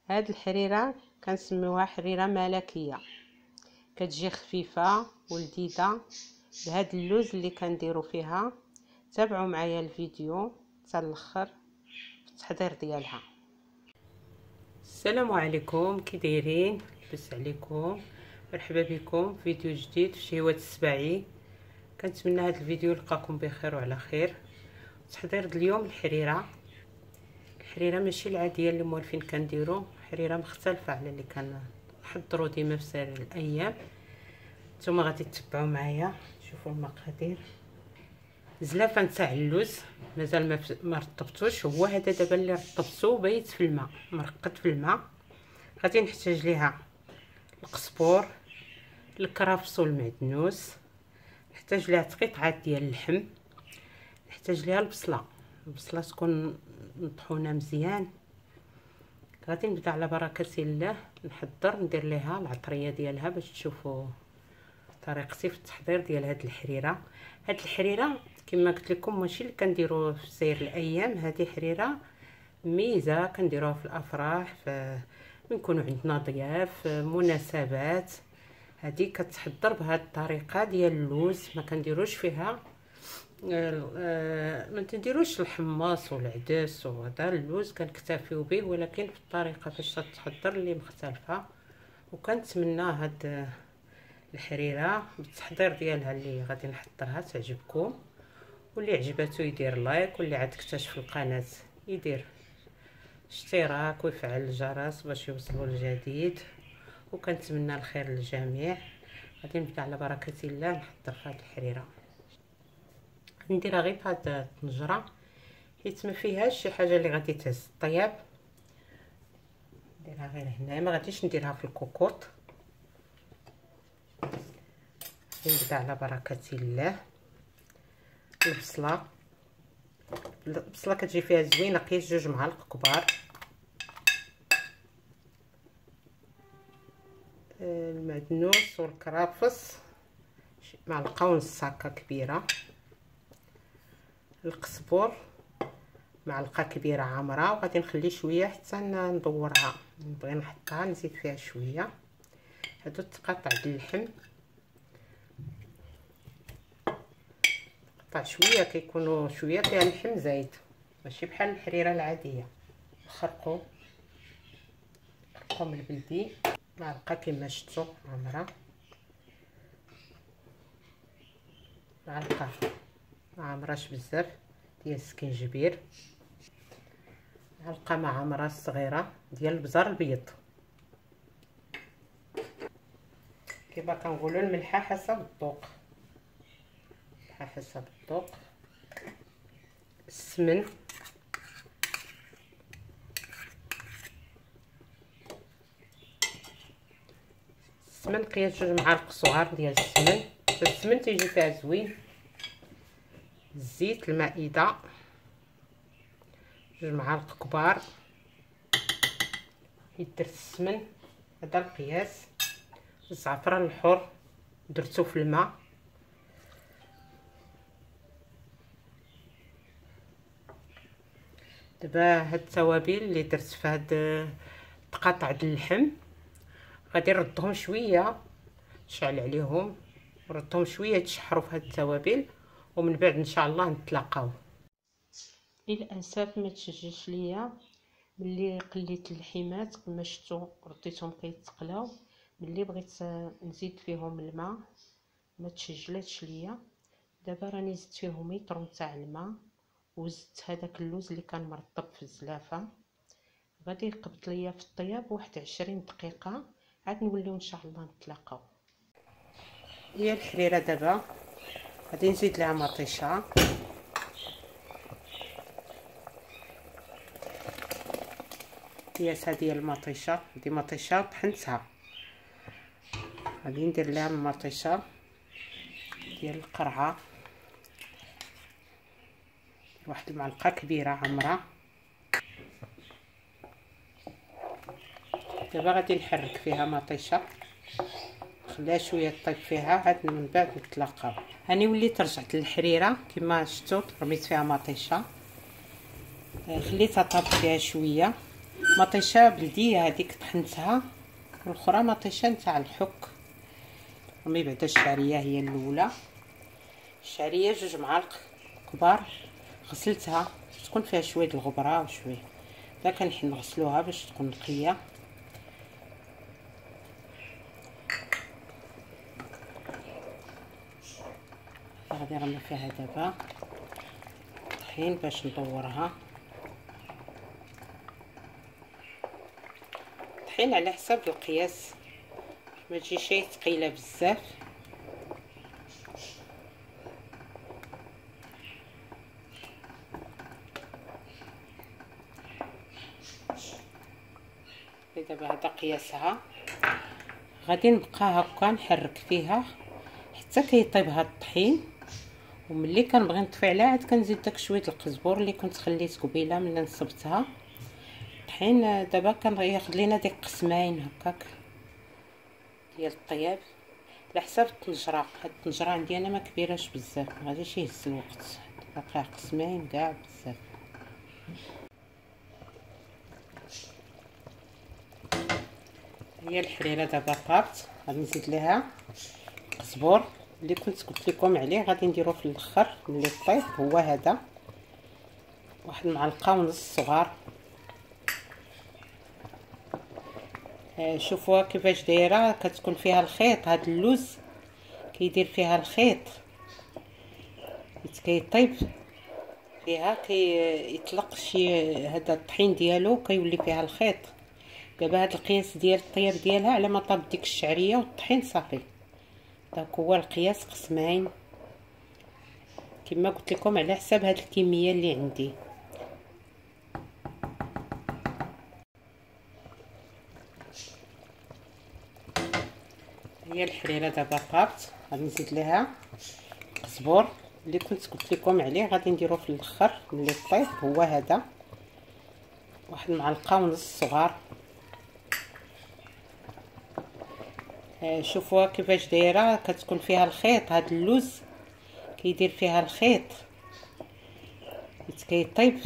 هاد الحريره كنسميوها حريره ملكيه، كتجي خفيفه ولذيذه بهاد اللوز اللي كنديرو فيها. تابعوا معايا الفيديو حتى الاخر في التحضير ديالها. السلام عليكم، كي دايرين؟ لاباس عليكم؟ مرحبا بكم في فيديو جديد في شهوة السباعي. كنتمنى هذا الفيديو يلقاكم بخير وعلى خير. التحضير ديال اليوم الحريره ماشي العاديه اللي موالفين كنديرو، حريره مختلفه على اللي كنحضروا ديما في سائر الايام. نتوما غادي تتبعوا معايا شوفوا المقادير. زلافه نتاع اللوز مازال ما رطبتوش، هو هذا دابا اللي رطبته بيت في الماء، مرقد في الماء. غادي نحتاج ليها القزبور، الكرفس والمعدنوس، نحتاج ليها قطعات ديال اللحم، نحتاج ليها البصله تكون مطحونه مزيان. غادي نبدا على بركه الله نحضر، ندير ليها العطريه ديالها باش تشوفوا طريقتي في التحضير ديال هاد الحريره. هاد الحريره كما قلت لكم ماشي اللي كنديروه في سير الايام، هذه حريره ميزه كنديروها في الافراح، نكونوا عندنا ضياف، مناسبات. هذه كتحضر بهذه الطريقه ديال اللوز، ما كنديروش فيها ما تنديروش الحماص والعدس وهذا. اللوز كنكتفيو به، ولكن في الطريقه فاش تتحضر اللي مختلفه. وكنتمنى هاد الحريره بالتحضير ديالها اللي غادي نحضرها تعجبكم، واللي عجباتو يدير لايك، واللي عاد اكتشف القناه يدير اشتراك ويفعل الجرس باش يوصلوا الجديد. وكنتمنى الخير للجميع. غادي نبدا على بركه الله نحضر هاد الحريره. نديرها غير بهاد الطنجره حيت ما فيهاش شي حاجه اللي غادي تهز الطياب. نديرها غير هنا، ما غاديش نديرها في الكوكوط. نبدا على بركه الله. البصله كتجي فيها زوينه، قيس 2 معالق كبار. المعدنوس والكرافس معلقه ونص هكا كبيره. القزبور معلقه كبيره عامره، وغادي نخلي شويه حتى ندورها، نبغي نحطها نزيد فيها شويه. هادو تقطع اللحم، قطع شويه كيكونوا شويه فيها اللحم زايد، ماشي بحال الحريره العاديه. الخرقوم البلدي معلقه كما شفتوا عامره، معلقه ما عامراش بزاف ديال السكنجبير، معلقه ما عامره صغيره ديال البزار البيض. كما كنقولوا الملحه حسب الذوق، حسب الذوق. السمن، قياس 2 معالق صغار ديال السمن تيجي فيها زوين. الزيت المائده 2 معالق كبار. درت السمن هذا القياس. الزعفران الحر درتو في الماء. دابا هاد التوابل اللي درت في هاد تقاطع اللحم غادي نردهم شويه، نشعل عليهم ونردهم شويه يتشحروا في هاد التوابل، ومن بعد ان شاء الله نتلاقاو. للاسف ما تشجعش ليا ملي قليت اللحيمات كما شفتوا رديتهم كيتقلاو. ملي بغيت نزيد فيهم الماء ما تشجلاتش ليا. دابا راني زدت فيهم يطرو تاع الماء، وزدت هذاك اللوز اللي كان مرطب في الزلافه. غادي يقبض ليا في الطياب واحد 20 دقيقه، عاد نوليو ان شاء الله نتلاقاو. هي الحريره دابا غادي نزيد لها مطيشه. قياسها ديال المطيشه، هذه مطيشه طحنتها. غادي ندير لها المطيشه ديال القرعه، واحد المعلقه كبيره عامره. دابا غادي نحرك فيها مطيشه، نخليها شويه طيب فيها، عاد من بعد نتلاقاو. هاني وليت رجعت للحريره كما شفتوا، رميت فيها مطيشه، خليتها طاب فيها شويه. مطيشه بلديه هذيك طحنتها، والاخرى مطيشه نتاع الحك. رمي بعدا الشعريه هي الاولى، الشعريه 2 معالق كبار غسلتها، تكون فيها شويه الغبره وشويه دا كنحن نغسلوها باش تكون نقيه. غادي نرمي فيها دابا طحين باش ندورها. طحين على حساب القياس، ما تجيش ثقيله بزاف. دابا هذا قياسها، غادي نبقى هكا نحرك فيها حتى كيطيب هاد الطحين. وملي كنبغي نطفي عليها عاد كنزيد داك شويه القزبور اللي كنت خليت قبيله ملي نصبتها. الطحين دابا كناخذ لينا ديك قسماين هكاك ديال الطياب على حساب الطنجره. هاد الطنجره عندي انا ما كبيراش بزاف، ما غاديش يهز الوقت، باقي قسماين كاع بزاف. هي الحريره دابا طابت، غادي نزيد ليها القزبور اللي كنت قلت لكم عليه، غادي نديرو في الاخر ملي طيب. هو هذا 1 معلقه ونص صغار. شوفوها كيفاش دايره، كتكون فيها الخيط. هاد اللوز كيدير فيها الخيط، كيطيب فيها كيطلق شي هذا الطحين ديالو كيولي فيها الخيط. دابا هاد القياس ديال الطياب ديالها على ما طاب ديك الشعريه والطحين صافي. داك هو القياس، قسمين كما قلت لكم على حساب هاد الكميه اللي عندي. هي الحريره دابا طابت، غادي نزيد ليها القزبور اللي كنت قلت لكم عليه، غادي نديرو في الاخر ملي طيب. هو هذا 1 معلقه ونص صغار. شوفوها كيفاش دايره، كتكون فيها الخيط. هاد اللوز كيدير فيها الخيط، كيطيب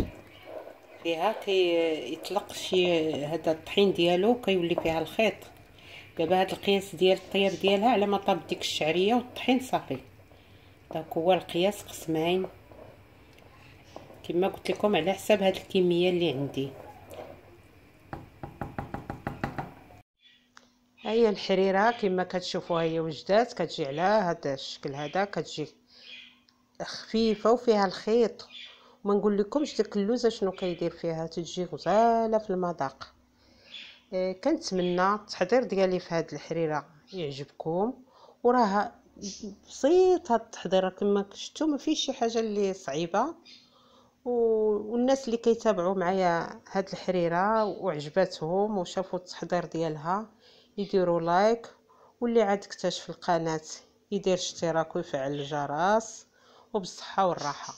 فيها كيطلق شي هذا الطحين ديالو كيولي فيها الخيط. دابا هاد القياس ديال الطياب ديالها على ما طاب ديك الشعريه والطحين صافي. داك هو القياس، قسمين كما قلت لكم على حساب هاد الكميه اللي عندي. هي الحريره كما كتشوفوها هي وجدات، كتجي على هذا الشكل هذا، كتجي خفيفه وفيها الخيط. وما نقول لكمش داك اللوزه شنو كيدير فيها، تجي غزاله في المذاق. كنتمنى التحضير ديالي في هذه الحريره يعجبكم، وراه بسيط هذا التحضير كما شفتوا، ما فيش شي حاجه اللي صعيبه. والناس اللي كيتابعوا معايا هاد الحريره وعجبتهم وشافوا التحضير ديالها يديروا لايك، واللي عاد اكتشف القناه يدير اشتراك ويفعل الجرس. وبالصحه والراحه.